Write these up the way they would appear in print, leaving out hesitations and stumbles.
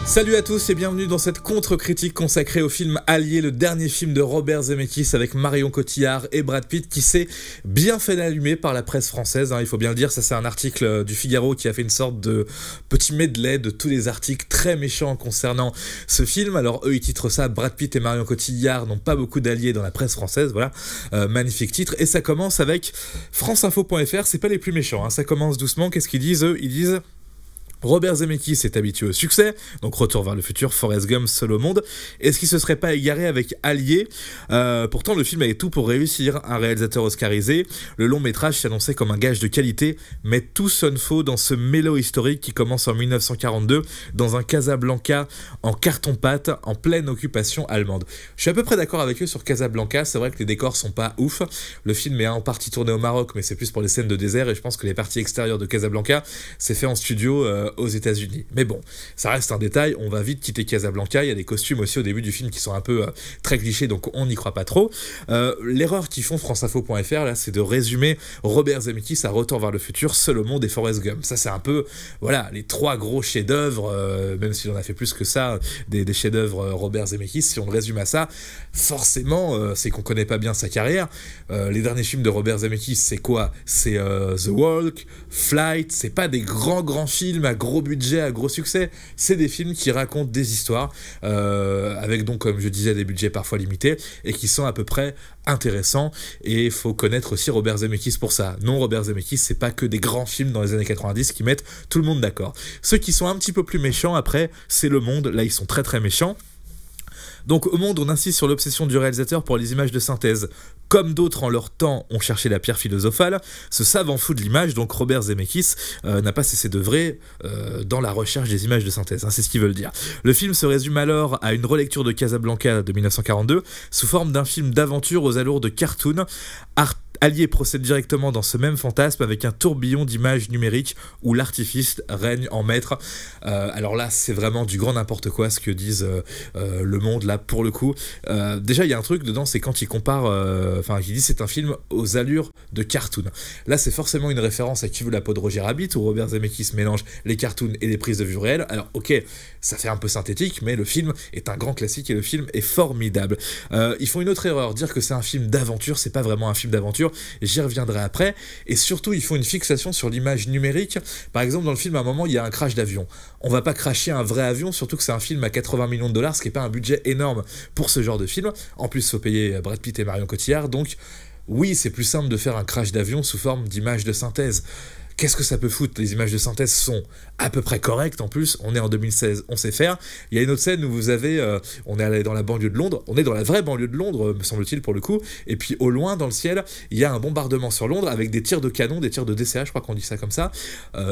Salut à tous et bienvenue dans cette contre-critique consacrée au film Allié, le dernier film de Robert Zemeckis avec Marion Cotillard et Brad Pitt qui s'est bien fait allumer par la presse française, il faut bien le dire. Ça, c'est un article du Figaro qui a fait une sorte de petit medley de tous les articles très méchants concernant ce film. Alors eux ils titrent ça Brad Pitt et Marion Cotillard n'ont pas beaucoup d'alliés dans la presse française, voilà, magnifique titre. Et ça commence avec franceinfo.fr, c'est pas les plus méchants, ça commence doucement. Qu'est-ce qu'ils disent eux? Ils disent: Robert Zemeckis est habitué au succès, donc Retour vers le futur, Forrest Gump, Seul au monde. Est-ce qu'il se serait pas égaré avec Allié? Pourtant, le film avait tout pour réussir. Un réalisateur oscarisé, le long métrage s'annonçait comme un gage de qualité, mais tout sonne faux dans ce mélo historique qui commence en 1942, dans un Casablanca en carton-pâte, en pleine occupation allemande. Je suis à peu près d'accord avec eux sur Casablanca, c'est vrai que les décors sont pas ouf. Le film est en partie tourné au Maroc, mais c'est plus pour les scènes de désert, et je pense que les parties extérieures de Casablanca, c'est fait en studio aux États-Unis. Mais bon, ça reste un détail, on va vite quitter Casablanca. Il y a des costumes aussi au début du film qui sont un peu très clichés, donc on n'y croit pas trop. L'erreur qu'ils font franceinfo.fr là, c'est de résumer Robert Zemeckis à Retour vers le futur, Seul au monde et Forrest Gump. Ça, c'est un peu, voilà, les trois gros chefs-d'œuvre, même s'il en a fait plus que ça, des chefs-d'œuvre Robert Zemeckis. Si on le résume à ça, forcément, c'est qu'on connaît pas bien sa carrière. Les derniers films de Robert Zemeckis, c'est quoi? C'est The Walk, Flight. C'est pas des grands films à gros budget, à gros succès, c'est des films qui racontent des histoires avec donc, comme je disais, des budgets parfois limités et qui sont à peu près intéressants. Et il faut connaître aussi Robert Zemeckis pour ça. Non, Robert Zemeckis, c'est pas que des grands films dans les années 90 qui mettent tout le monde d'accord. Ceux qui sont un petit peu plus méchants après, c'est Le Monde. Là, ils sont très méchants. Donc au Monde, on insiste sur l'obsession du réalisateur pour les images de synthèse. Comme d'autres en leur temps ont cherché la pierre philosophale, ce savant fou de l'image, donc Robert Zemeckis, n'a pas cessé d'œuvrer dans la recherche des images de synthèse, c'est ce qu'ils veulent dire. Le film se résume alors à une relecture de Casablanca de 1942, sous forme d'un film d'aventure aux allures de cartoon. Allié procède directement dans ce même fantasme avec un tourbillon d'images numériques où l'artifice règne en maître. Alors là, c'est vraiment du grand n'importe quoi ce que disent Le Monde, là, pour le coup. Déjà, il y a un truc dedans, c'est quand ils comparent, ils disent c'est un film aux allures de cartoon. Là, c'est forcément une référence à Qui veut la peau de Roger Rabbit, où Robert Zemeckis mélange les cartoons et les prises de vue réelles. Alors, ok, ça fait un peu synthétique, mais le film est un grand classique et le film est formidable. Ils font une autre erreur, dire que c'est un film d'aventure, c'est pas vraiment un film d'aventure. J'y reviendrai après, et surtout ils font une fixation sur l'image numérique. Par exemple, dans le film, à un moment il y a un crash d'avion. On va pas crasher un vrai avion, surtout que c'est un film à 80 millions de dollars, ce qui est pas un budget énorme pour ce genre de film. En plus, faut payer Brad Pitt et Marion Cotillard, donc oui, c'est plus simple de faire un crash d'avion sous forme d'image de synthèse. Qu'est-ce que ça peut foutre? Les images de synthèse sont à peu près correctes en plus, on est en 2016, on sait faire. Il y a une autre scène où vous avez, on est allé dans la banlieue de Londres, on est dans la vraie banlieue de Londres, me semble-t-il pour le coup, et puis au loin dans le ciel, il y a un bombardement sur Londres avec des tirs de canon, des tirs de DCA, je crois qu'on dit ça comme ça.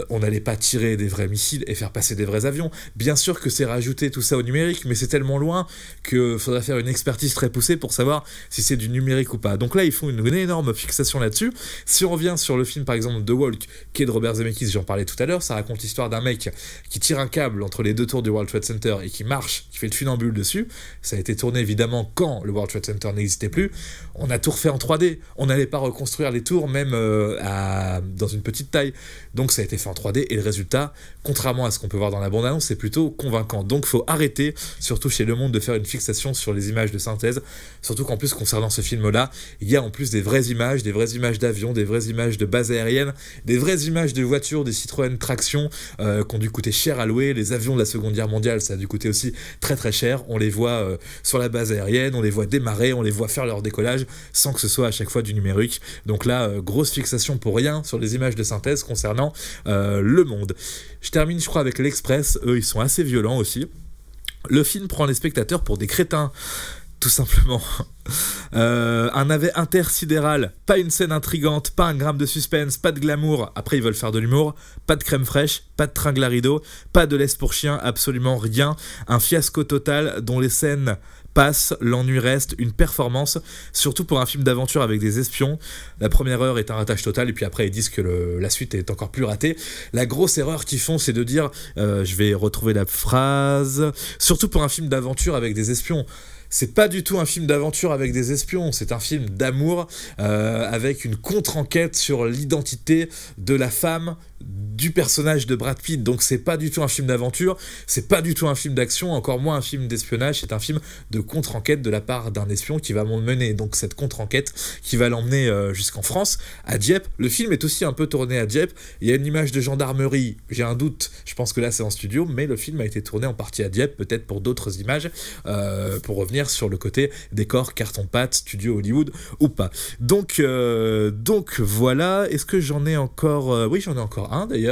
On n'allait pas tirer des vrais missiles et faire passer des vrais avions. Bien sûr que c'est rajouter tout ça au numérique, mais c'est tellement loin qu'il faudrait faire une expertise très poussée pour savoir si c'est du numérique ou pas. Donc là, ils font une énorme fixation là-dessus. Si on revient sur le film par exemple The Walk, qui est de Robert Zemeckis, j'en parlais tout à l'heure, ça raconte l'histoire d'un mec qui tire un câble entre les deux tours du World Trade Center et qui marche, qui fait le funambule dessus. Ça a été tourné évidemment quand le World Trade Center n'existait plus. On a tout refait en 3D, on n'allait pas reconstruire les tours même dans une petite taille, donc ça a été fait en 3D et le résultat, contrairement à ce qu'on peut voir dans la bande-annonce, c'est plutôt convaincant. Donc faut arrêter, surtout chez Le Monde, de faire une fixation sur les images de synthèse, surtout qu'en plus concernant ce film-là, il y a en plus des vraies images d'avions, des vraies images de bases aériennes, des vraies images de voitures, des Citroën traction qui ont dû coûter cher à louer. Les avions de la Seconde Guerre mondiale, ça a dû coûter aussi très cher. On les voit sur la base aérienne, on les voit démarrer, on les voit faire leur décollage sans que ce soit à chaque fois du numérique. Donc là, grosse fixation pour rien sur les images de synthèse concernant Le Monde. Je termine, je crois, avec l'Express. Eux, ils sont assez violents aussi. Le film prend les spectateurs pour des crétins, tout simplement. Un navet intersidéral, pas une scène intrigante, pas un gramme de suspense, pas de glamour, après ils veulent faire de l'humour, pas de crème fraîche, pas de tringle à rideau, pas de laisse pour chien, absolument rien. Un fiasco total dont les scènes passent, l'ennui reste, une performance, surtout pour un film d'aventure avec des espions. La première heure est un ratage total et puis après ils disent que la suite est encore plus ratée. La grosse erreur qu'ils font, c'est de dire, je vais retrouver la phrase, surtout pour un film d'aventure avec des espions. C'est pas du tout un film d'aventure avec des espions, c'est un film d'amour avec une contre-enquête sur l'identité de la femme du personnage de Brad Pitt, donc c'est pas du tout un film d'aventure, c'est pas du tout un film d'action, encore moins un film d'espionnage, c'est un film de contre-enquête de la part d'un espion qui va mener donc cette contre-enquête qui va l'emmener jusqu'en France, à Dieppe. Le film est aussi un peu tourné à Dieppe, il y a une image de gendarmerie, j'ai un doute, je pense que là c'est en studio, mais le film a été tourné en partie à Dieppe, peut-être pour d'autres images, pour revenir sur le côté décor, carton-pâte, studio Hollywood ou pas. Donc voilà, est-ce que j'en ai encore... oui, j'en ai encore un d'ailleurs,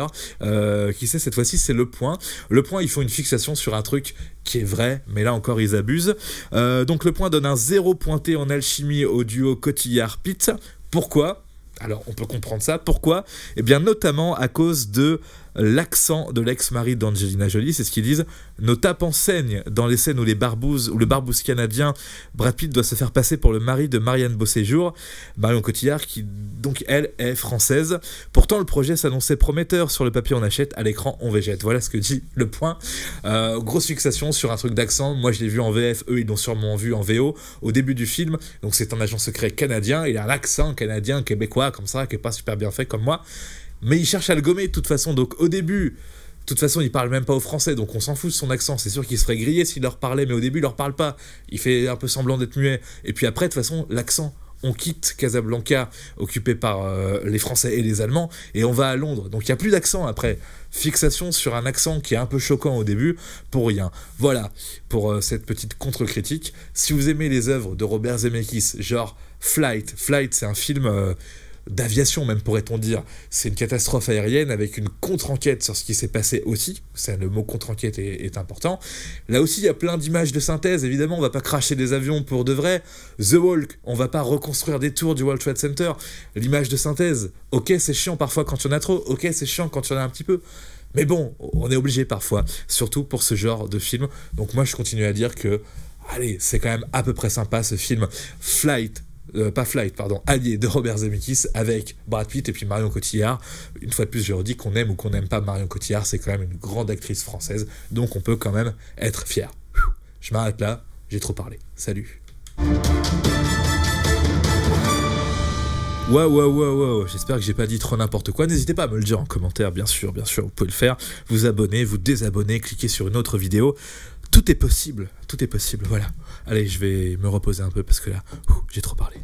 qui sait cette fois-ci, c'est Le Point. Le Point, ils font une fixation sur un truc qui est vrai, mais là encore ils abusent. Donc Le Point donne un 0 pointé en alchimie au duo Cotillard-Pitt. Pourquoi ? Alors on peut comprendre ça, pourquoi ? Eh bien notamment à cause de l'accent de l'ex-mari d'Angelina Jolie, c'est ce qu'ils disent. Nos tapes en saignent dans les scènes où le barbouze canadien Brad Pitt doit se faire passer pour le mari de Marianne Beauséjour, Marion Cotillard, qui donc elle est française. Pourtant le projet s'annonçait prometteur, sur le papier on achète, à l'écran on végète. Voilà ce que dit Le Point. Grosse fixation sur un truc d'accent, moi je l'ai vu en VF, eux ils l'ont sûrement vu en VO au début du film, donc c'est un agent secret canadien, il a un accent canadien, québécois comme ça, qui est pas super bien fait comme moi. Mais il cherche à le gommer de toute façon, donc au début, de toute façon il parle même pas au français, donc on s'en fout de son accent, c'est sûr qu'il se ferait griller s'il leur parlait, mais au début il leur parle pas, il fait un peu semblant d'être muet, et puis après de toute façon l'accent, on quitte Casablanca, occupé par les Français et les Allemands, et on va à Londres, donc il n'y a plus d'accent après, fixation sur un accent qui est un peu choquant au début, pour rien. Voilà, pour cette petite contre-critique. Si vous aimez les œuvres de Robert Zemeckis, genre Flight c'est un film... d'aviation même pourrait-on dire, c'est une catastrophe aérienne avec une contre-enquête sur ce qui s'est passé aussi, le mot contre-enquête est important. Là aussi il y a plein d'images de synthèse, évidemment on va pas cracher des avions pour de vrai. The Walk, on va pas reconstruire des tours du World Trade Center, l'image de synthèse, ok c'est chiant parfois quand il y en a trop, ok c'est chiant quand il y en a un petit peu, mais bon, on est obligé parfois, surtout pour ce genre de film. Donc moi je continue à dire que, allez, c'est quand même à peu près sympa ce film Allié de Robert Zemeckis avec Brad Pitt et puis Marion Cotillard. Une fois de plus, je redis qu'on aime ou qu'on n'aime pas Marion Cotillard, c'est quand même une grande actrice française, donc on peut quand même être fier. Je m'arrête là, j'ai trop parlé. Salut. Wow, j'espère que j'ai pas dit trop n'importe quoi. N'hésitez pas à me le dire en commentaire, bien sûr, vous pouvez le faire. Vous abonner, vous désabonner, cliquer sur une autre vidéo. Tout est possible, voilà. Allez, je vais me reposer un peu parce que là, j'ai trop parlé.